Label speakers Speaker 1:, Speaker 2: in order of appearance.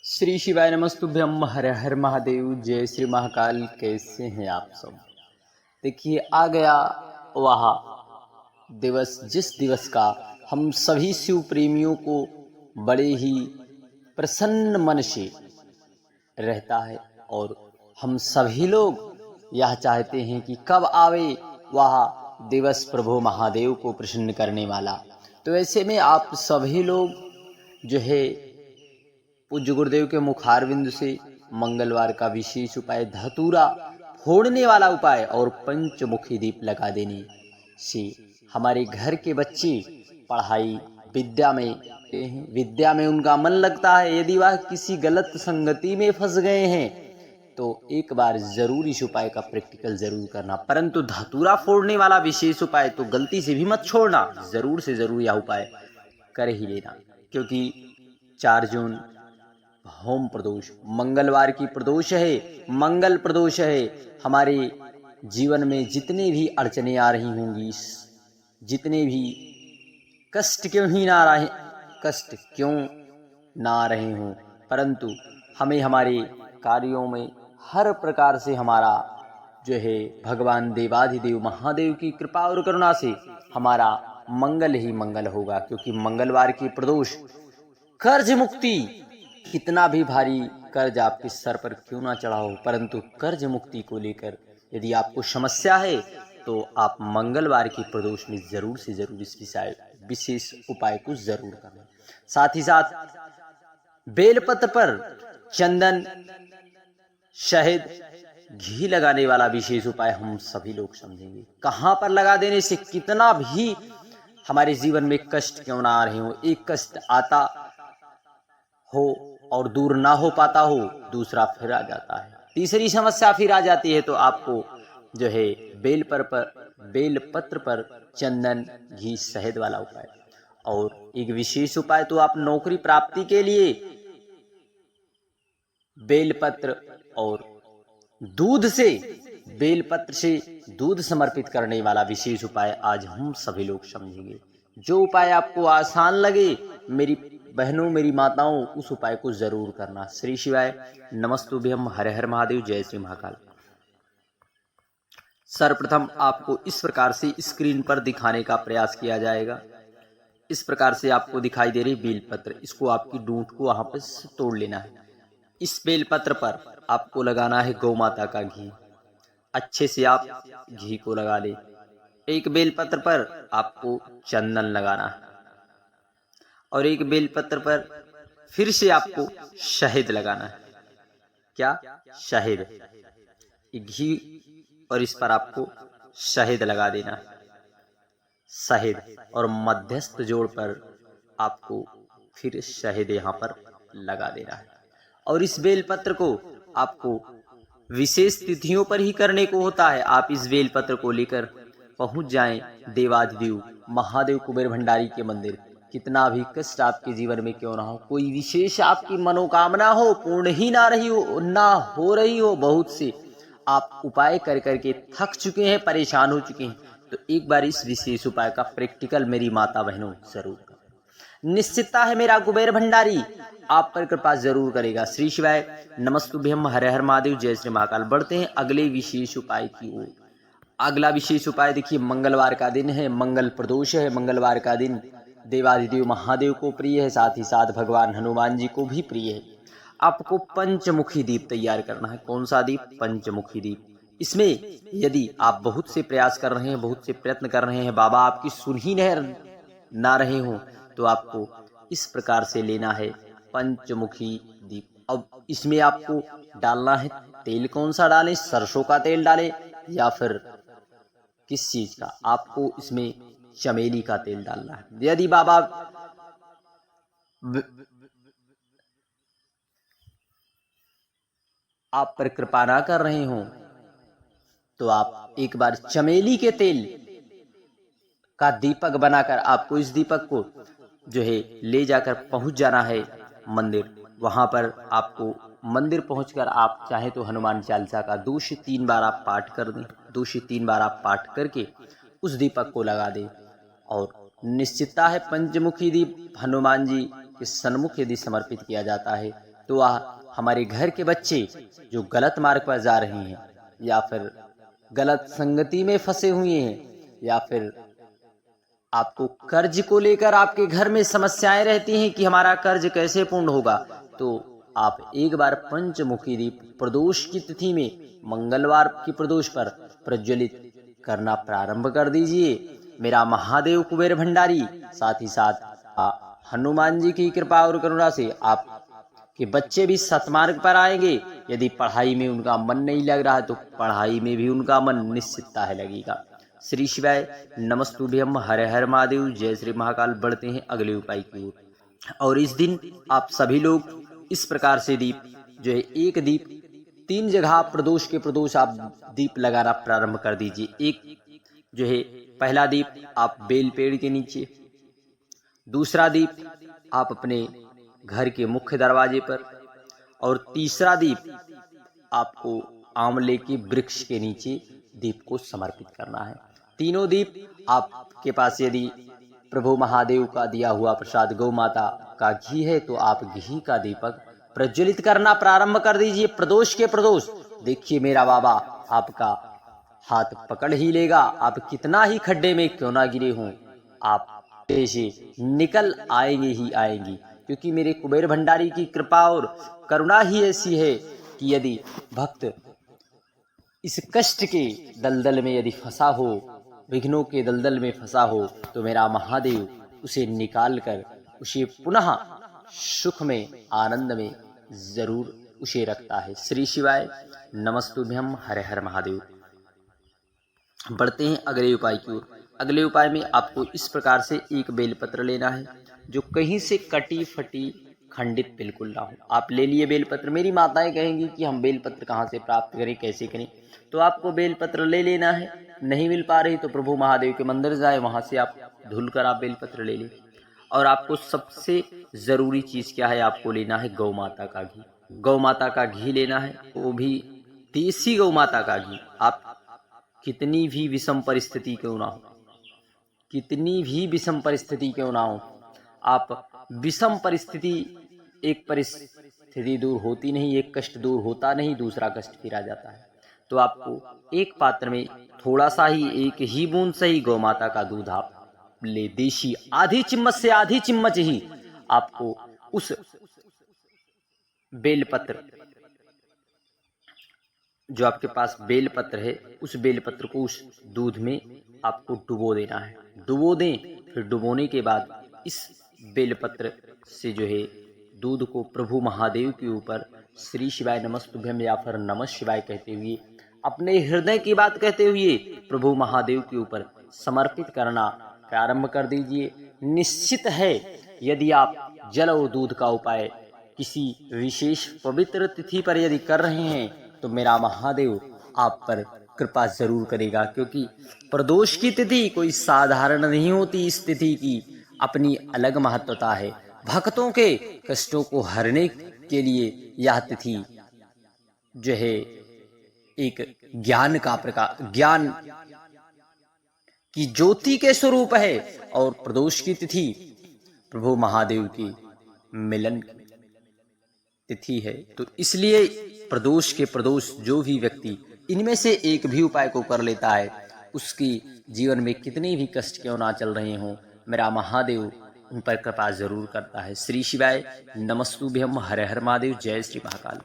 Speaker 1: श्री शिवाय नमस्तुभ्यम। हर हर महादेव। जय श्री महाकाल। कैसे हैं आप सब? देखिए, आ गया वह दिवस जिस दिवस का हम सभी शिव प्रेमियों को बड़े ही प्रसन्न मन से रहता है और हम सभी लोग यह चाहते हैं कि कब आवे वह दिवस प्रभु महादेव को प्रसन्न करने वाला। तो ऐसे में आप सभी लोग जो है पूज्य गुरुदेव के मुखारविंद से मंगलवार का विशेष उपाय, धतूरा फोड़ने वाला उपाय और पंचमुखी दीप लगा देने से हमारे घर के बच्चे पढ़ाई विद्या में उनका मन लगता है। यदि वह किसी गलत संगति में फंस गए हैं तो एक बार जरूर इस उपाय का प्रैक्टिकल जरूर करना। परंतु धतूरा फोड़ने वाला विशेष उपाय तो गलती से भी मत छोड़ना, जरूर से जरूर यह उपाय कर ही लेना, क्योंकि 4 जून होम प्रदोष मंगलवार की प्रदोष है, मंगल प्रदोष है। हमारे जीवन में जितने भी अड़चने आ रही होंगी, जितने भी कष्ट क्यों ना आ रहे हों, परंतु हमें हमारे कार्यों में हर प्रकार से हमारा जो है भगवान देवाधिदेव महादेव की कृपा और करुणा से हमारा मंगल ही मंगल होगा। क्योंकि मंगलवार की प्रदोष कर्ज मुक्ति, कितना भी भारी कर्ज आपके सर पर क्यों ना चढ़ा हो, परंतु कर्ज मुक्ति को लेकर यदि आपको समस्या है तो आप मंगलवार की प्रदोष में जरूर से जरूर इस विशेष उपाय को जरूर करना। साथ ही साथ बेलपत्र पर चंदन, शहद, घी लगाने वाला विशेष उपाय हम सभी लोग समझेंगे। कहां पर लगा देने से कितना भी हमारे जीवन में कष्ट क्यों ना आ रहे हो, एक कष्ट आता हो और दूर ना हो पाता हो, दूसरा फिर आ जाता है, तीसरी समस्या फिर आ जाती है, तो आपको जो है बेलपत्र पर चंदन, घी, शहद वाला उपाय। और एक विशेष उपाय तो आप नौकरी प्राप्ति के लिए बेलपत्र और बेलपत्र से दूध समर्पित करने वाला विशेष उपाय आज हम सभी लोग समझेंगे। जो उपाय आपको आसान लगे मेरी बहनों, मेरी माताओं, उस उपाय को जरूर करना। श्री शिवाय नमस्तुभ्यम। हर हर महादेव। जय श्री महाकाल। सर्वप्रथम आपको इस प्रकार से स्क्रीन पर दिखाने का प्रयास किया जाएगा। इस प्रकार से आपको दिखाई दे रही बेलपत्र, इसको आपकी डूंठ को वहां पर तोड़ लेना है। इस बेलपत्र पर आपको लगाना है गौ माता का घी। अच्छे से आप घी को लगा ले। एक बेलपत्र पर आपको चंदन लगाना है और एक बेलपत्र पर फिर से आपको शहद लगाना है। क्या? शहद। घी और इस पर आपको शहद लगा देना है। शहद और मध्यस्थ जोड़ पर आपको फिर शहद यहाँ पर लगा देना है। और इस बेलपत्र को आपको विशेष तिथियों पर ही करने को होता है। आप इस बेलपत्र को लेकर पहुंच जाएं देवाधिदेव महादेव कुबेर भंडारी के मंदिर। कितना भी कष्ट आपके जीवन में क्यों ना हो, कोई विशेष आपकी मनोकामना हो, पूर्ण ही ना हो रही हो, बहुत से आप उपाय कर करके थक चुके हैं, परेशान हो चुके हैं, तो एक बार इस विशेष उपाय का प्रैक्टिकल मेरी माता बहनों जरूर करें। निश्चितता है मेरा कुबेर भंडारी आप पर कृपा जरूर करेगा। श्री शिवाय नमस्तुभ्यम। हर हर महादेव। जय श्री महाकाल। बढ़ते हैं अगले विशेष उपाय की ओर। अगला विशेष उपाय देखिए, मंगलवार का दिन है, मंगल प्रदोष है। मंगलवार का दिन देवाधिदेव महादेव को प्रिय है, साथ ही साथ भगवान हनुमान जी को भी प्रिय है। आपको पंचमुखी दीप तैयार करना है। कौन सा दीप? पंचमुखी दीप। इसमें यदि आप बहुत से प्रयास कर रहे हैं, बहुत से प्रयत्न कर रहे हैं, बाबा आपकी सुन ही ना रहे हो, तो आपको इस प्रकार से लेना है पंचमुखी दीप। अब इसमें आपको डालना है तेल। कौन सा डालें? सरसों का तेल डालें या फिर किस चीज का? आपको इसमें चमेली का तेल डालना है। यदि बाबा आप पर कृपा ना कर रहे हो तो आप एक बार चमेली के तेल का दीपक बनाकर आपको इस दीपक को जो है ले जाकर पहुंच जाना है मंदिर। वहां पर आपको मंदिर पहुंचकर आप चाहे तो हनुमान चालीसा का 2 से 3 बार आप पाठ कर दें। 2 से 3 बार आप पाठ करके उस दीपक को लगा दें। और निश्चितता है पंचमुखी दीप हनुमान जी के सन्मुख यदि समर्पित किया जाता है तो हमारे घर के बच्चे जो गलत मार्ग पर जा रहे हैं या फिर गलत संगति में फंसे हुए हैं या फिर आपको कर्ज को लेकर आपके घर में समस्याएं रहती हैं कि हमारा कर्ज कैसे पूर्ण होगा, तो आप एक बार पंचमुखी दीप प्रदोष की तिथि में मंगलवार की प्रदोष पर प्रज्वलित करना प्रारंभ कर दीजिए। मेरा महादेव कुबेर भंडारी साथ ही साथ हनुमान जी की कृपा और करुणा से आपके बच्चे भी सतमार्ग पर आएंगे। यदि पढ़ाई में उनका मन नहीं लग रहा है तो पढ़ाई में भी उनका मन निश्चितता है लगेगा। श्री शिवाय नमस्तुभ्यम, हर हर महादेव, जय श्री महाकाल। बढ़ते हैं अगले उपाय की ओर। और इस दिन आप सभी लोग इस प्रकार से दीप जो है, एक दीप 3 जगह प्रदोष के प्रदोष आप दीप लगाना प्रारंभ कर दीजिए। एक जो है पहला दीप आप बेल पेड़ के नीचे, दूसरा दीप आप अपने घर के मुख्य दरवाजे पर, और तीसरा दीप आपको आंवले के वृक्ष के नीचे दीप को समर्पित करना है। तीनों दीप आपके पास यदि प्रभु महादेव का दिया हुआ प्रसाद गौ माता का घी है तो आप घी का दीपक प्रज्वलित करना प्रारंभ कर दीजिए प्रदोष के प्रदोष। देखिए मेरा बाबा आपका हाथ पकड़ ही लेगा, आप कितना ही खड्डे में क्यों ना गिरे हों, आप से निकल आएंगे ही आएंगी, क्योंकि मेरे कुबेर भंडारी की कृपा और करुणा ही ऐसी है कि यदि भक्त इस कष्ट के दलदल में यदि फंसा हो, विघ्नों के दलदल में फंसा हो, तो मेरा महादेव उसे निकाल कर उसे पुनः सुख में आनंद में जरूर उसे रखता है। श्री शिवाय नमस्तुभ्यम, हर हर महादेव। बढ़ते हैं अगले उपाय की ओर। अगले उपाय में आपको इस प्रकार से एक बेलपत्र लेना है जो कहीं से कटी फटी खंडित बिल्कुल ना हो। आप ले लिए बेलपत्र। मेरी माताएं कहेंगी कि हम बेलपत्र कहाँ से प्राप्त करें, कैसे करें, तो आपको बेलपत्र ले लेना है। नहीं मिल पा रही तो प्रभु महादेव के मंदिर जाए, वहां से आप धुल कर आप बेलपत्र ले लें। और आपको सबसे जरूरी चीज क्या है, आपको लेना है गौ माता का घी। गौ माता का घी लेना है, वो भी देसी गौ माता का घी। आप कितनी भी विषम परिस्थिति क्यों ना हो, कितनी भी विषम परिस्थिति क्यों ना हो, आप विषम परिस्थिति, एक परिस्थिति दूर होती नहीं, एक कष्ट दूर होता नहीं, दूसरा कष्ट फिर आ जाता है। तो आपको एक पात्र में थोड़ा सा ही, एक ही बूंद से ही गौ माता का दूध आप ले, देशी, आधी चम्मच से आधी चम्मच ही आपको उस बेलपत्र, जो आपके पास बेलपत्र है, उस बेलपत्र को उस दूध में आपको डुबो देना है। डुबो दें, फिर डुबोने के बाद इस बेलपत्र से जो है दूध को प्रभु महादेव के ऊपर श्री शिवाय नमस्तुभ्यम या फिर नमः शिवाय कहते हुए, अपने हृदय की बात कहते हुए प्रभु महादेव के ऊपर समर्पित करना प्रारंभ कर दीजिए। निश्चित है यदि आप जल और दूध का उपाय किसी विशेष पवित्र तिथि पर यदि कर रहे हैं तो मेरा महादेव आप पर कृपा जरूर करेगा, क्योंकि प्रदोष की तिथि कोई साधारण नहीं होती। इस तिथि की अपनी अलग महत्वता है। भक्तों के कष्टों को हरने के लिए यह तिथि जो है एक ज्ञान का प्रकाश, ज्ञान की ज्योति के स्वरूप है। और प्रदोष की तिथि प्रभु महादेव की मिलन तिथि है। तो इसलिए प्रदोष के प्रदोष जो भी व्यक्ति इनमें से एक भी उपाय को कर लेता है, उसकी जीवन में कितने भी कष्ट क्यों ना चल रहे हों, मेरा महादेव उन पर कृपा जरूर करता है। श्री शिवाय नमस्तुभ्यम, हर हर महादेव, जय श्री महाकाल।